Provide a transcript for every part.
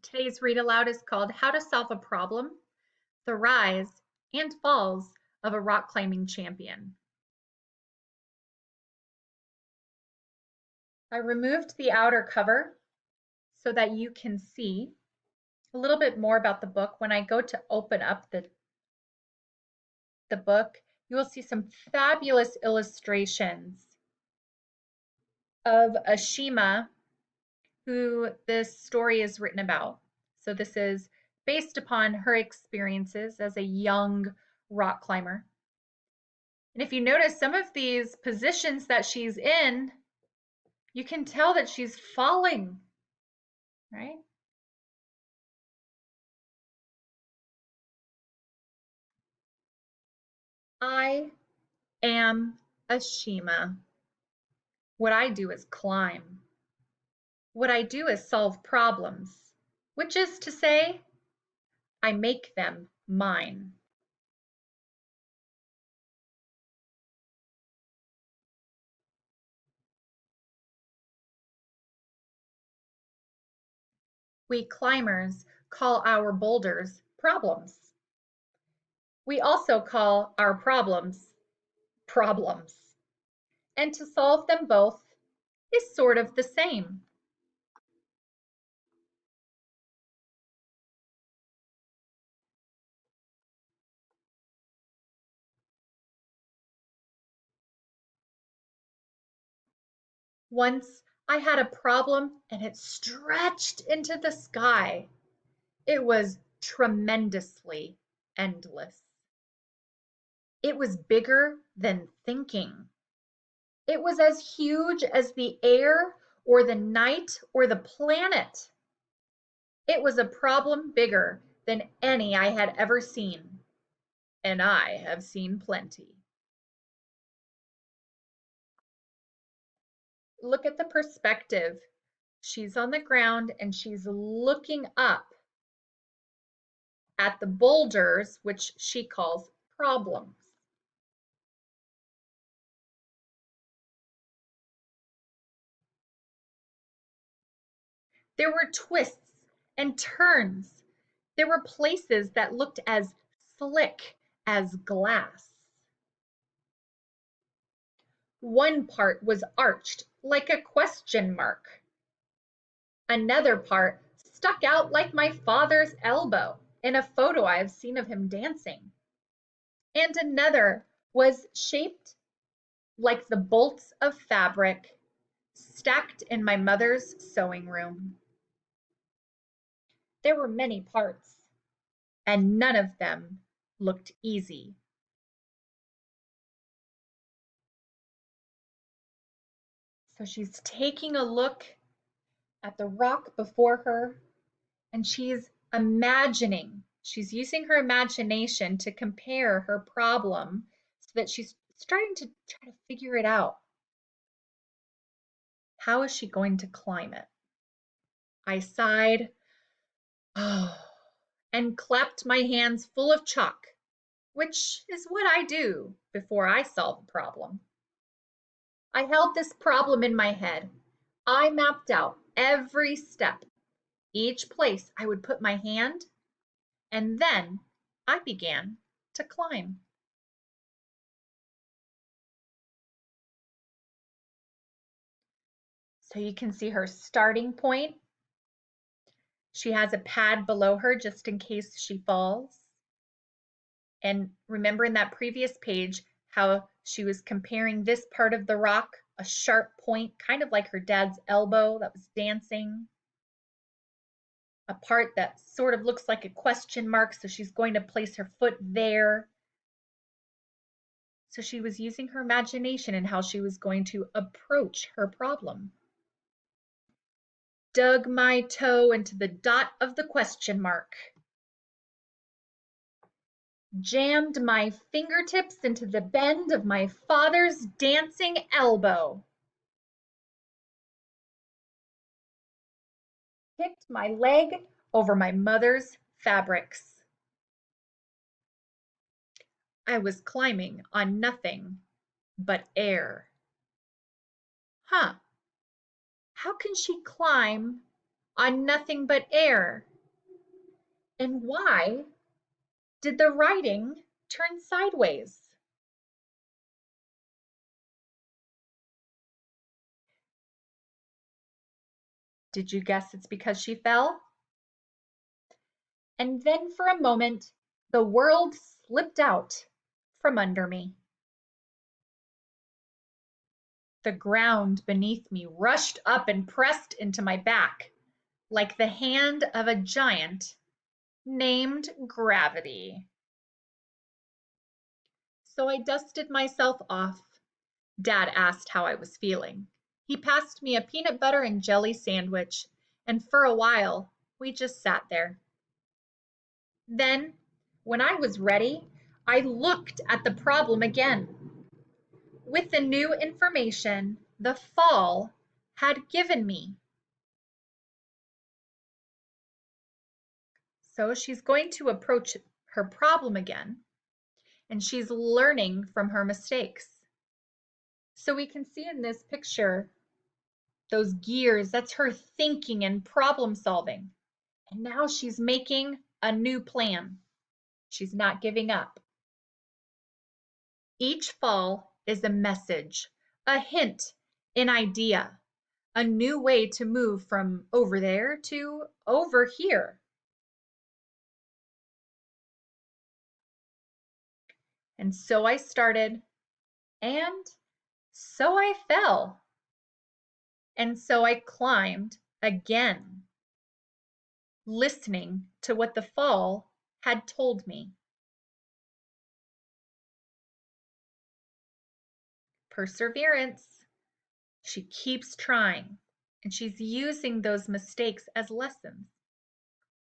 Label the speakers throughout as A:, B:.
A: Today's read aloud is called How to Solve a Problem, The Rise and Falls of a Rock Climbing Champion. I removed the outer cover so that you can see a little bit more about the book. When I go to open up the book, you will see some fabulous illustrations of Ashima, who this story is written about. So this is based upon her experiences as a young rock climber. And if you notice some of these positions that she's in, you can tell that she's falling, right? I am Ashima. What I do is climb. What I do is solve problems, which is to say, I make them mine. We climbers call our boulders problems. We also call our problems problems. And to solve them both is sort of the same. Once I had a problem and it stretched into the sky. It was tremendously endless. It was bigger than thinking. It was as huge as the air or the night or the planet. It was a problem bigger than any I had ever seen, and I have seen plenty. Look at the perspective. She's on the ground and she's looking up at the boulders, which she calls problems. There were twists and turns. There were places that looked as slick as glass. One part was arched like a question mark. Another part stuck out like my father's elbow in a photo I have seen of him dancing. And another was shaped like the bolts of fabric stacked in my mother's sewing room. There were many parts, and none of them looked easy. So she's taking a look at the rock before her, and she's imagining. She's using her imagination to compare her problem so that she's starting to try to figure it out. How is she going to climb it? I sighed and clapped my hands full of chalk, which is what I do before I solve a problem. I held this problem in my head. I mapped out every step, each place I would put my hand, and then I began to climb. So you can see her starting point. She has a pad below her just in case she falls. And remember in that previous page how she was comparing this part of the rock, a sharp point, kind of like her dad's elbow that was dancing. A part that sort of looks like a question mark, so she's going to place her foot there. So she was using her imagination and how she was going to approach her problem. Dug my toe into the dot of the question mark. Jammed my fingertips into the bend of my father's dancing elbow. Kicked my leg over my mother's fabrics. I was climbing on nothing but air. Huh, how can she climb on nothing but air? And why did the writing turn sideways? Did you guess it's because she fell? And then for a moment, the world slipped out from under me. The ground beneath me rushed up and pressed into my back like the hand of a giant named Gravity. So I dusted myself off. Dad asked how I was feeling. He passed me a peanut butter and jelly sandwich, and for a while, we just sat there. Then, when I was ready, I looked at the problem again. With the new information the fall had given me. So she's going to approach her problem again, and she's learning from her mistakes. So we can see in this picture those gears, that's her thinking and problem solving. And now she's making a new plan. She's not giving up. Each fall is a message, a hint, an idea, a new way to move from over there to over here. And so I started, and so I fell. And so I climbed again, listening to what the fall had told me. Perseverance. She keeps trying, and she's using those mistakes as lessons.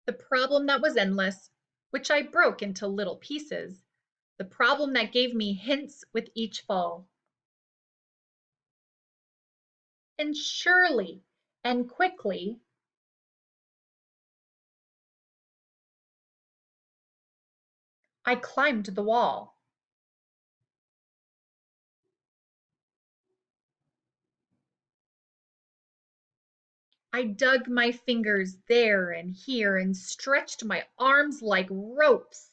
A: The problem that was endless, which I broke into little pieces, the problem that gave me hints with each fall. And surely and quickly, I climbed the wall. I dug my fingers there and here and stretched my arms like ropes.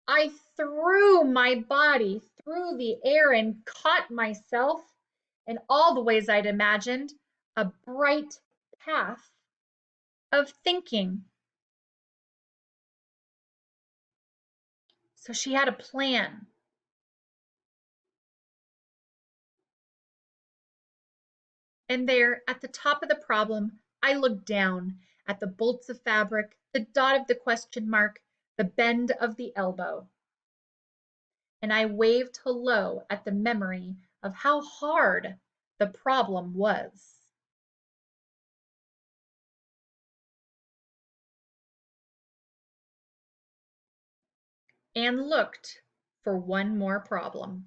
A: I threw my body through the air and caught myself in all the ways I'd imagined a bright path of thinking. So she had a plan. And there, at the top of the problem, I looked down at the bolts of fabric, the dot of the question mark, the bend of the elbow. And I waved hello at the memory of how hard the problem was. And looked for one more problem.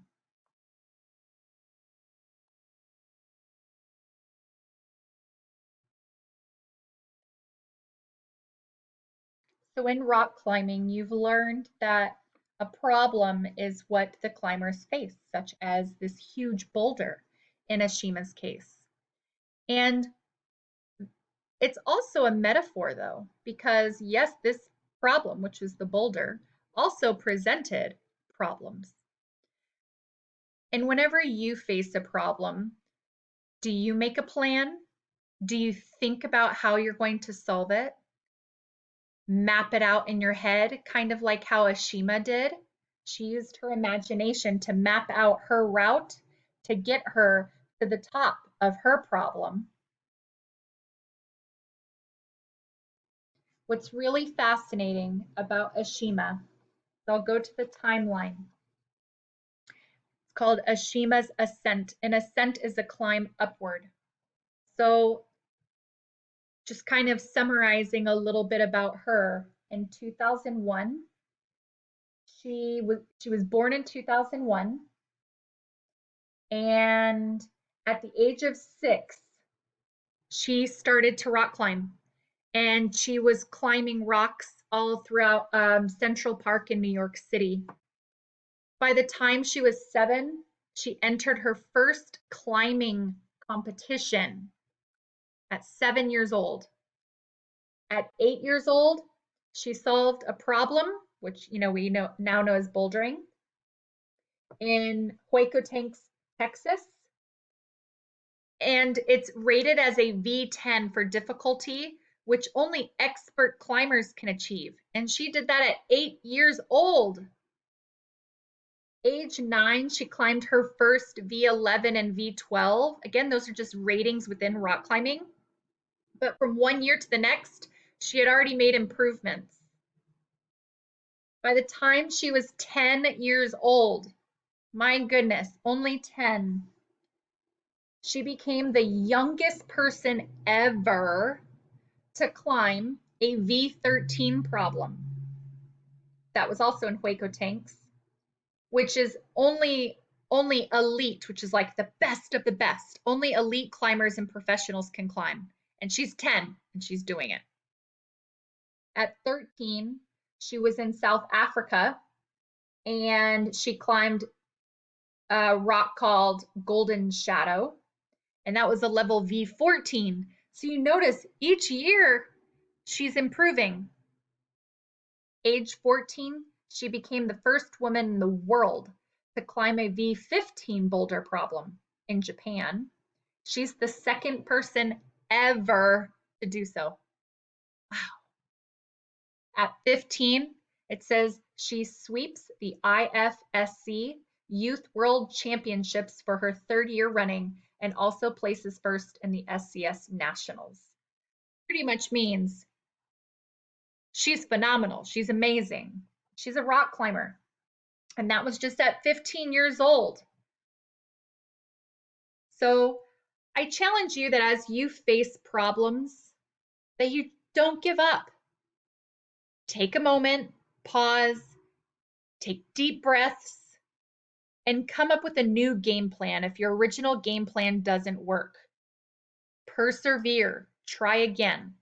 A: So in rock climbing, you've learned that a problem is what the climbers face, such as this huge boulder in Ashima's case. And it's also a metaphor, though, because yes, this problem, which was the boulder, also presented problems. And whenever you face a problem, do you make a plan? Do you think about how you're going to solve it? Map it out in your head, kind of like how Ashima did? She used her imagination to map out her route to get her to the top of her problem. What's really fascinating about Ashima, so I'll go to the timeline. It's called Ashima's ascent. An ascent is a climb upward. So just kind of summarizing a little bit about her, in 2001, she was born in 2001, and at the age of 6, she started to rock climb, and she was climbing rocks all throughout Central Park in New York City. By the time she was 7, she entered her first climbing competition at 7 years old. At 8 years old, She solved a problem, which we now know as bouldering, in Huecotanks, Texas, and it's rated as a V10 for difficulty, which only expert climbers can achieve. And she did that at 8 years old. Age 9, she climbed her first V11 and V12. Again, those are just ratings within rock climbing. But from 1 year to the next, she had already made improvements. By the time she was 10 years old, my goodness, only 10, she became the youngest person ever to climb a V13 problem. That was also in Huecotanks, which is only elite, which is like the best of the best. Only elite climbers and professionals can climb. And she's 10 and she's doing it. At 13, she was in South Africa and she climbed a rock called Golden Shadow, and that was a level V14. So you notice each year she's improving. Age 14, she became the first woman in the world to climb a V15 boulder problem in Japan. She's the second person ever to do so. Wow. At 15, it says she sweeps the IFSC Youth World Championships for her third year running and also places first in the SCS Nationals. Pretty much means she's phenomenal. She's amazing. She's a rock climber. And that was just at 15 years old. So I challenge you that as you face problems, that you don't give up. Take a moment, pause, take deep breaths, and come up with a new game plan if your original game plan doesn't work. Persevere, try again.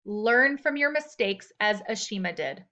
A: Learn from your mistakes as Ashima did.